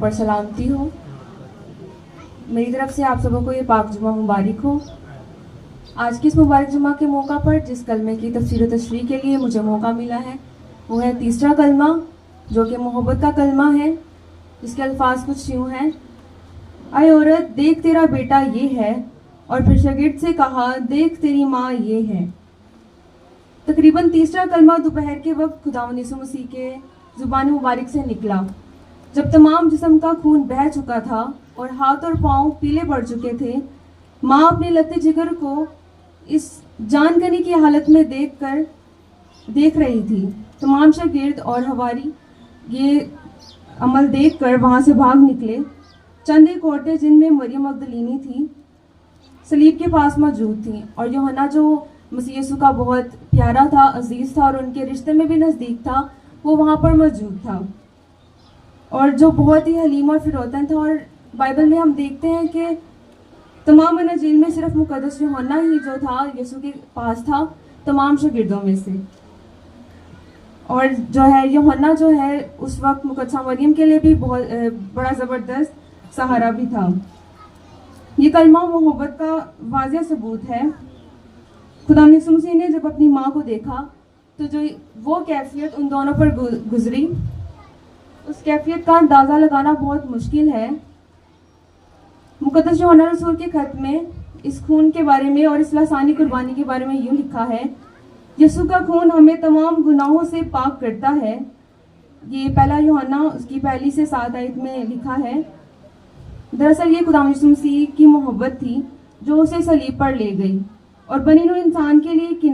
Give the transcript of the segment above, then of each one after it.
पर सलामती हो। मेरी तरफ से आप सबों को ये पाक जुमा मुबारक हो। आज की इस मुबारक जुमा के मौका पर जिस कलमे की तफसीर व तशरीह के लिए मुझे मौका मिला है वो है तीसरा कलमा, जो कि मोहब्बत का कलमा है, जिसके अल्फाज कुछ यूँ हैं। आए औरत देख तेरा बेटा ये है, और फिर शागिर्द से कहा देख तेरी माँ ये है। तकरीबन तीसरा कलमा दोपहर के वक्त खुदावंद यीशु मसीह के ज़ुबान मुबारक से निकला, जब तमाम जिस्म का खून बह चुका था और हाथ और पांव पीले पड़ चुके थे। माँ अपने लत्ते जिगर को इस जान करने की हालत में देख रही थी। तमाम शागिर्द और हवारी ये अमल देखकर वहां से भाग निकले। चंद एक औरतें, जिनमें मरियम मगदलीनी थी, सलीब के पास मौजूद थी, और यूहन्ना जो मसीह यीशु का बहुत प्यारा था, अजीज था और उनके रिश्ते में भी नज़दीक था, वो वहाँ पर मौजूद था, और जो बहुत ही हलीम और फिरौतन था। और बाइबल में हम देखते हैं कि तमाम अनाजील में सिर्फ मुकद्दस यूहन्ना ही जो था यीशु के पास था तमाम शागिर्दों में से। और जो है यूहन्ना जो है उस वक्त मुकद्दसा मरियम के लिए भी बहुत बड़ा ज़बरदस्त सहारा भी था। ये कलमा मोहब्बत का वाज़िह सबूत है। खुदावंद यीशु मसीह ने जब अपनी माँ को देखा तो जो वो कैफियत उन दोनों पर गुजरी, उस कैफियत का अंदाज़ा लगाना बहुत मुश्किल है। मुकद्दस यूहन्ना रसूल के खत में इस खून के बारे में और इस लासानी कुर्बानी के बारे में यूँ लिखा है, यीशु का खून हमें तमाम गुनाहों से पाक करता है। ये पहला यूहन्ना उसकी 1 से 7 आयत में लिखा है। दरअसल ये खुदावंद यीशु मसीह की मोहब्बत थी जो उसे सलीब पर ले गई और बनी नूं इंसान के लिए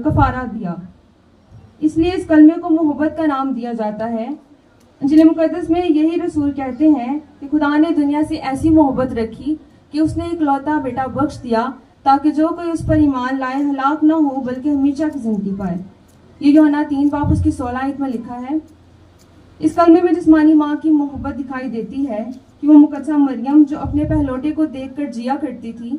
कफारा दिया। इसलिए इस कलमे को मोहब्बत का नाम दिया जाता है। इंजील मुकद्दस में यही रसूल कहते हैं कि खुदा ने दुनिया से ऐसी मोहब्बत रखी कि उसने इकलौता बेटा बख्श दिया, ताकि जो कोई उस पर ईमान लाए हलाक न हो बल्कि हमेशा की जिंदगी पाए। ये यूहन्ना 3 बाब उसकी 16 आयत में लिखा है। इस कलमे में जिस्मानी माँ की मोहब्बत दिखाई देती है कि वो मुकद्दसा मरियम जो अपने पहलौटे को देखकर जिया करती थी,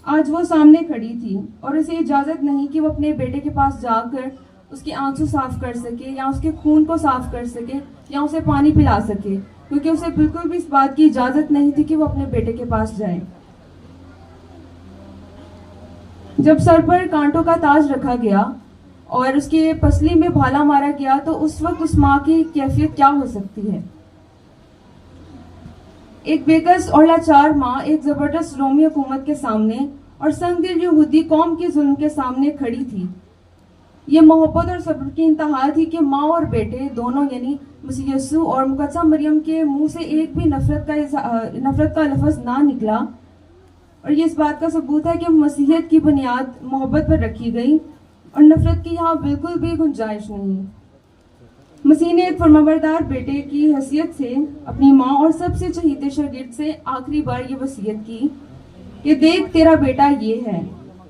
आज वो सामने खड़ी थी और उसे इजाज़त नहीं कि वो अपने बेटे के पास जाकर उसके आंसू साफ कर सके या उसके खून को साफ कर सके या उसे पानी पिला सके, क्योंकि उसे बिल्कुल भी इस बात की इजाज़त नहीं थी कि वो अपने बेटे के पास जाए। जब सर पर कांटों का ताज रखा गया और उसके पसली में भाला मारा गया, तो उस वक्त उस माँ की कैफियत क्या हो सकती है। एक बेकस और लाचार माँ एक जबरदस्त रोमी हुकूमत के सामने और संगदिल यहूदी कौम के जुल्म के सामने खड़ी थी। ये मोहब्बत और सब्र की इंतहा थी कि माँ और बेटे दोनों, यानी मसीह यीशु और मुकद्दसा मरियम के मुंह से एक भी नफरत का लफ्ज़ ना निकला। और ये इस बात का सबूत है कि मसीहियत की बुनियाद मोहब्बत पर रखी गई और नफरत की यहाँ बिल्कुल भी गुंजाइश नहीं। मसीह ने एक फरमाबरदार बेटे की हैसियत से अपनी माँ और सबसे चहीते शागिर्द से आखिरी बार ये वसीयत की कि देख तेरा बेटा ये है,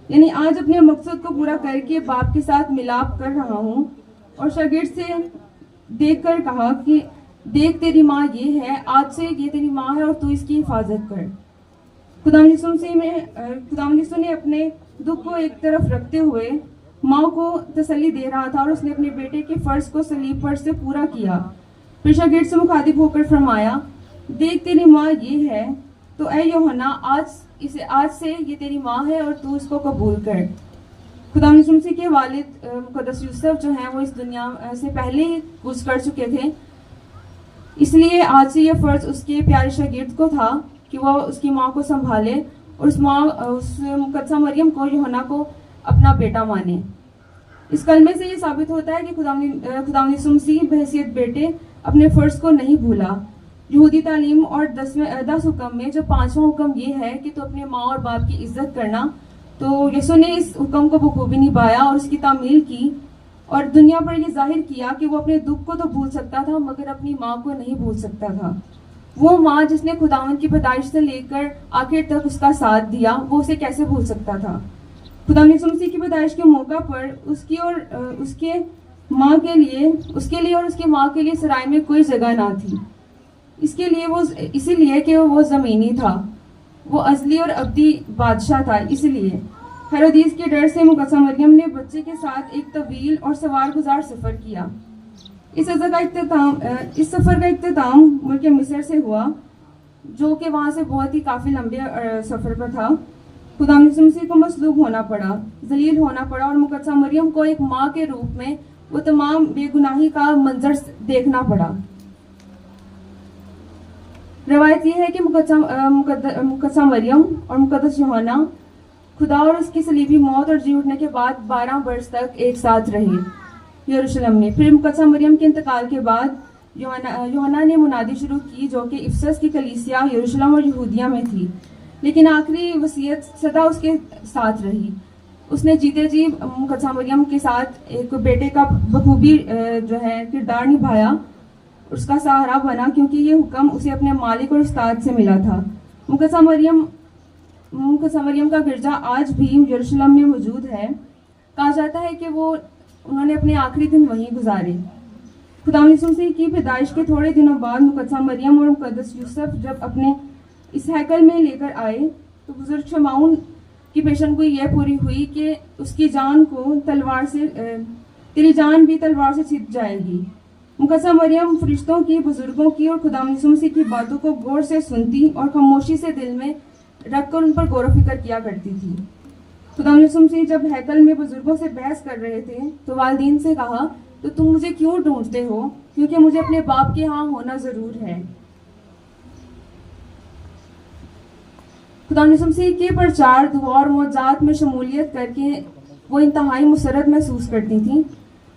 यानी आज अपने मकसद को पूरा करके बाप के साथ मिलाप कर रहा हूँ। और शागिर्द से देखकर कहा कि देख तेरी माँ ये है, आज से ये तेरी माँ है और तू इसकी हिफाजत कर। खुदावंद यीशु ने अपने दुख को एक तरफ रखते हुए माँ को तसल्ली दे रहा था और उसने अपने बेटे के फर्ज को सलीब पर से पूरा किया। फिर शागिर्द से मुखातिब होकर फरमाया, देख तेरी माँ ये है, तो ऐ यूहन्ना आज से ये तेरी माँ है और तू इसको कबूल कर। खुदावंद यीशु मसीह के वालिद मुकद्दस यूसुफ जो हैं वो इस दुनिया से पहले ही गुज़र कर चुके थे, इसलिए आज से ये फ़र्ज उसके प्यारे शागिर्द को था कि वो उसकी माँ को संभाले और उस मुकद्दसा मरियम को, यूहन्ना को अपना बेटा माने। इस कलमे से ये साबित होता है कि खुदावंद यीशु मसीह बहैसियत बेटे अपने फ़र्ज को नहीं भूला। यहूदी तालीम और 10 हुक्म में जो 5वां हुक्म ये है कि तो अपने माँ और बाप की इज्जत करना, तो यीशु ने इस हुक्म को बखूबी निभाया और उसकी तामील की और दुनिया पर ये जाहिर किया कि वो अपने दुख को तो भूल सकता था मगर अपनी माँ को नहीं भूल सकता था। वो माँ जिसने खुदावंद की पैदाइश से लेकर आखिर तक उसका साथ दिया, वो उसे कैसे भूल सकता था। खुदावंद यीशु मसीह की पैदाइश के मौका पर उसकी और उसके माँ के लिए, उसके लिए और उसके माँ के लिए सराय में कोई जगह ना थी। इसीलिए कि वो ज़मीनी था, वो अज़ली और अब्दी बादशाह था। इसलिए हेरोदीस के डर से मुकद्दसा मरियम ने बच्चे के साथ एक तवील और सवार गुजार सफ़र किया। इस सफ़र का इख्तिताम मुल्क मिस्र से हुआ, जो कि वहाँ से बहुत ही काफ़ी लंबे सफ़र पर था। खुदा मसीह को मसलूब होना पड़ा, जलील होना पड़ा और मुकद्दसा मरियम को एक माँ के रूप में वो तमाम बेगुनाही का मंजर देखना पड़ा। रवायत यह है कि मुकद्दसा मरियम और मुकद्दस यूहन्ना खुदा और उसकी सलीबी मौत और जी उठने के बाद 12 वर्ष तक एक साथ रहे यरूशलेम में। फिर मुकद्दसा मरियम के इंतकाल के बाद यूहन्ना ने मुनादी शुरू की, जो कि इफसस की कलीसिया यरूशलेम और यहूदिया में थी, लेकिन आखिरी वसीयत सदा उसके साथ रही। उसने जीते जी मुकद्दसा मरियम के साथ एक बेटे का बखूबी जो है किरदार निभाया, उसका सहारा बना, क्योंकि ये हुक्म उसे अपने मालिक और उस्ताद से मिला था। मुकद्दसा मरियम का गिरजा आज भी यरूशलेम में मौजूद है। कहा जाता है कि उन्होंने अपने आखिरी दिन वहीं गुजारे। खुदा मसीह की पैदाइश के थोड़े दिनों बाद मुकद्दसा मरियम और मुकद्दस यूसुफ जब अपने इस हैकल में लेकर आए, तो बुजुर्ग शमाउन की पेशनगोई यह पूरी हुई कि उसकी जान को तेरी जान भी तलवार से छिप जाएगी। मुकद्दसा मरियम फरिश्तों की, बुजुर्गों की और खुदा मसीह की बातों को गौर से सुनती और खामोशी से दिल में रखकर उन पर गौर फिक्र किया करती थी। खुदा मसीह जब हैकल में बुजुर्गों से बहस कर रहे थे, तो वालिदीन से कहा, तो तुम मुझे क्यों ढूंढते हो, क्योंकि मुझे अपने बाप के यहाँ होना जरूर है। खुदा मसीह के प्रचार, दुआ और मौजात में शमूलियत करके वो इंतहाई मुसरत महसूस करती थी।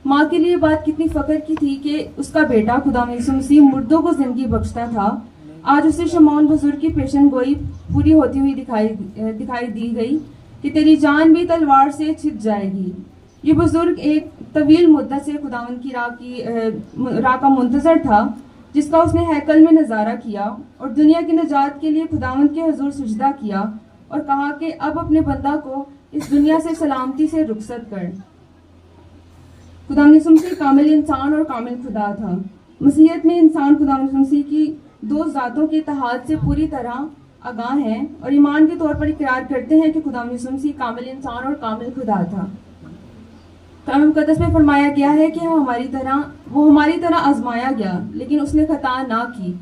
माँ के लिए बात कितनी फ़ख्र की थी कि उसका बेटा खुदा मसीह मुर्दों को जिंदगी बख्शता था। आज उसे शमौन बुजुर्ग की पेशन गोई पूरी होती हुई दिखाई दी गई कि तेरी जान भी तलवार से छिप जाएगी। ये बुजुर्ग एक तवील मुद्दत से खुदावंद की राह का मुंतजर था, जिसका उसने हैकल में नज़ारा किया और दुनिया की निजात के लिए खुदावंद के हुजूर सजदा किया और कहा कि अब अपने बंदा को इस दुनिया से सलामती से रुखसत कर। खुदा मसीह कामिल इंसान और कामिल खुदा था। मसीहत में इंसान खुदा मसीह की दो ज़ातों के इत्तेहाद से पूरी तरह आगाह हैं और ईमान के तौर पर इकरार करते हैं कि खुदा मसीह कामिल इंसान और कामिल खुदा था। कलाम मुक़द्दस में फरमाया गया है कि वो हमारी तरह आजमाया गया, लेकिन उसने खता ना की।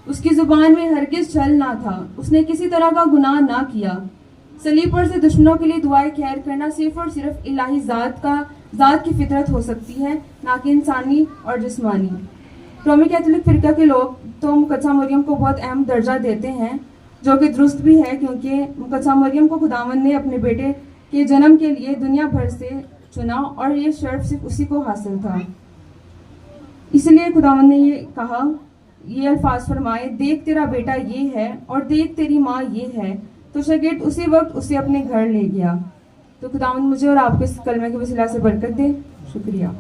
उसकी जुबान में हरगिज छल ना था, उसने किसी तरह का गुनाह ना किया। सलीब पर से दुश्मनों के लिए दुआएं खैर करना सिर्फ और सिर्फ इलाही ज़ात की फितरत हो सकती है, ना कि इंसानी और जिस्मानी। रोमी कैथोलिक फ़िरका के लोग तो मुकद्दसा मरियम को बहुत अहम दर्जा देते हैं, जो कि दुरुस्त भी है, क्योंकि मुकद्दसा मरियम को खुदावंद ने अपने बेटे के जन्म के लिए दुनिया भर से चुना और ये शर्फ सिर्फ उसी को हासिल था। इसलिए खुदावंद ने ये अल्फाज फरमाए, देख तेरा बेटा ये है और देख तेरी माँ ये है। तो शागिर्द उसी वक्त उसे अपने घर ले गया। तो खुदावंद मुझे और आपको इस कलमे के वसीला से बरकत दे। शुक्रिया।